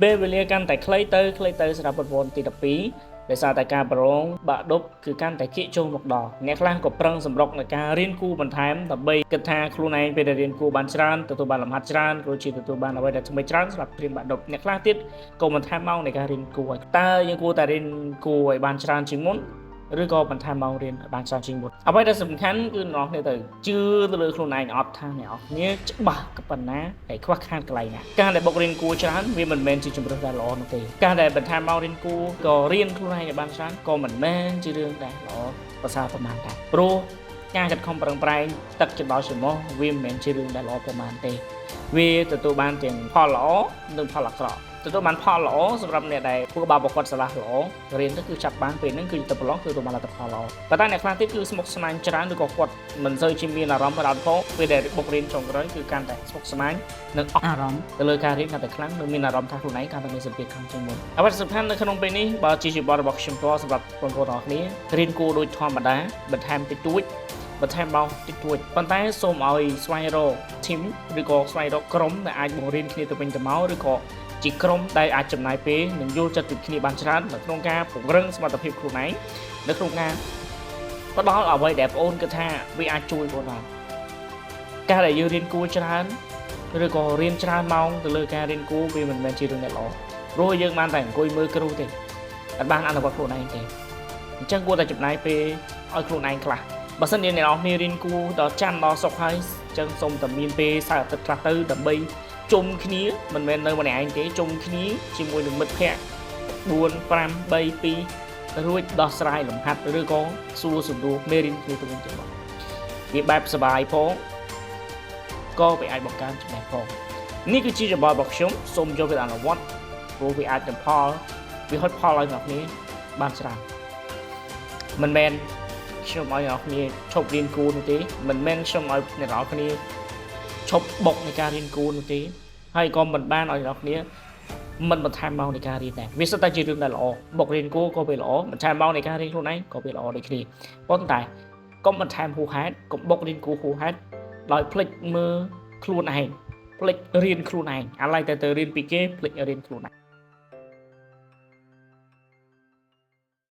ពេលវេលាកាន់តែខ្លីទៅសម្រាប់ប្រព័ន្ធទី12ដោយសារតែការប្រងបាក់ឌុបគឺកាន់តែគៀកចូលមកដល់អ្នកខ្លះក៏ប្រឹងសម្រុកនៃការរៀនគូបន្ថែមដើម្បីគិតថាខ្លួនឯងពេលដែលរៀនគូបានច្រើនទទួលបានលំហាត់ច្រើនក៏ជាទទួលបានអ្វីដែលថ្មីច្រើនសម្រាប់ព្រៀនបាក់ឌុបអ្នកខ្លះទៀតក៏បន្ថែមម៉ោងនៃការរៀនគូឲ្យតើយើងគួរតែរៀនគូឲ្យបានច្រើនជាងមុនឬក៏បន្ថែមម៉ោងរៀនឲ្យបានច្រើនជាងមុនអ្វីដែលសំខាន់គឺអ្នកនរគ្នាទៅជឿទៅលើខ្លួនឯងអត់ថាអ្នកនរគ្នាច្បាស់ក៏ប៉ុណ្ណាហើយខ្វះខាតកន្លែងណាការដែលបុករៀនគូច្រើនវាមិនមែនជាជំរើសដែលល្អនោះទេការដែលបន្ថែមម៉ោងរៀនគូក៏រៀនខ្លួនឯងឲ្យបានច្រើនក៏មិនមែនជារឿងដែលល្អប្រសើរប៉ុន្មានដែរព្រោះការខិតខំប្រឹងប្រែងទឹកចិត្តដល់ច្រមុះវាមិនមែនជារឿងដែលល្អប៉ុន្មានទេវាទទួលបានទាំងផលល្អនិងផលអាក្រក់ទទួលបានផលល្អសម្រាប់អ្នកដែលធ្វើបាបប្រកបសាលាល្អរៀនទៅគឺចាប់បានពេលហ្នឹងគឺទៅប្រឡងគឺទទួលបានលទ្ធផលល្អប៉ុន្តែអ្នកខ្លះទៀតគឺស្មុគស្មាញច្រើនឬក៏គាត់មិនសូវជាមានអារម្មណ៍ផ្ដោតផងពេលដែលបុករៀនចុងក្រោយគឺកាន់តែស្មុគស្មាញនិងអស់អារម្មណ៍ទៅលើការរៀនកាន់តែខ្លាំងនិងមានអារម្មណ៍ថាខ្លួនឯងកាន់តែមានសម្ពាធខ្លាំងជាងមុនអ្វីដែលសំខាន់នៅក្នុងពេលនេះបើជាយោបល់របស់ខ្ញុំផ្ទាល់សម្រាប់បងប្អូនទាំងអស់គ្នារៀនគួរដូចធម្មតាបន្ថែមតិចតួចបន្ថែមម៉ោងតិចតួចប៉ុន្តែសូមឲ្យស្វែងរក team ឬក៏ស្វែងរកក្រុមដែលអាចបង្រៀនគ្នាទៅវិញទៅមកឬក៏ជាក្រុមដែលអាចចំណាយពេលនិងយល់ចិត្តពីគ្នាបានច្រើននៅក្នុងការពង្រឹងសមត្ថភាពខ្លួនឯងនៅក្នុងការផ្ដល់អ្វីដែលបងអូនគិតថាវាអាចជួយបងបានការដែលយើងរៀនគួរច្រើនឬក៏រៀនច្រើនម៉ោងទៅលើការរៀនគួរវាមិនមែនជារឿងដែលល្អព្រោះយើងបានតែអង្គុយមើលគ្រូទេអត់បានអនុវត្តខ្លួនឯងទេអញ្ចឹងគួរតែចំណាយពេលឲ្យខ្លួនឯងខ្លះបើសិនជាអ្នកនរគ្នារៀនគួរដល់ចាំដល់សុខហើយអញ្ចឹងសូមតែមានពេលសៅរ៍អាទិត្យខ្លះទៅដើម្បីជុំគ្នាមិនមែននៅម្នាក់ឯងទេជុំគ្នាជាមួយនឹងមិត្តភ័ក្តិ4 5 3 2រួចដោះស្រាយលំហាត់ឬក៏សួរសំណួរមេរៀនគ្នាទៅវិញទៅមកវាបែបសบายផងក៏វាអាចបង្កើនចំណេះផងនេះគឺជាយោបល់របស់ខ្ញុំសូមយកទៅអនុវត្តព្រោះវាអាចនឹងផលវាហុចផលឲ្យអ្នកគ្នាបានច្រើនមិនមែនខ្ញុំឲ្យអ្នកគ្នាឈប់រៀនគួរនោះទេមិនមែនខ្ញុំឲ្យអ្នកគ្នាឈប់បុកនៃការរៀនគួរនោះទេហើយក៏មិនបានឲ្យអ្នកគ្នាមិនបន្ថែមម៉ោងនៃការរៀនដែរវាសុទ្ធតែជារឿងដែលល្អបុករៀនគួរក៏វាល្អបន្ថែមម៉ោងនៃការរៀនខ្លួនឯងក៏វាល្អដូចគ្នាប៉ុន្តែកុំបន្ថែមហួសហេតុកុំបុករៀនគួរហួសហេតុដោយភ្លេចមើលខ្លួនឯងភ្លេចរៀនខ្លួនឯងអាឡ័យតែទៅរៀនពីគេភ្លេចរៀនខ្លួនឯង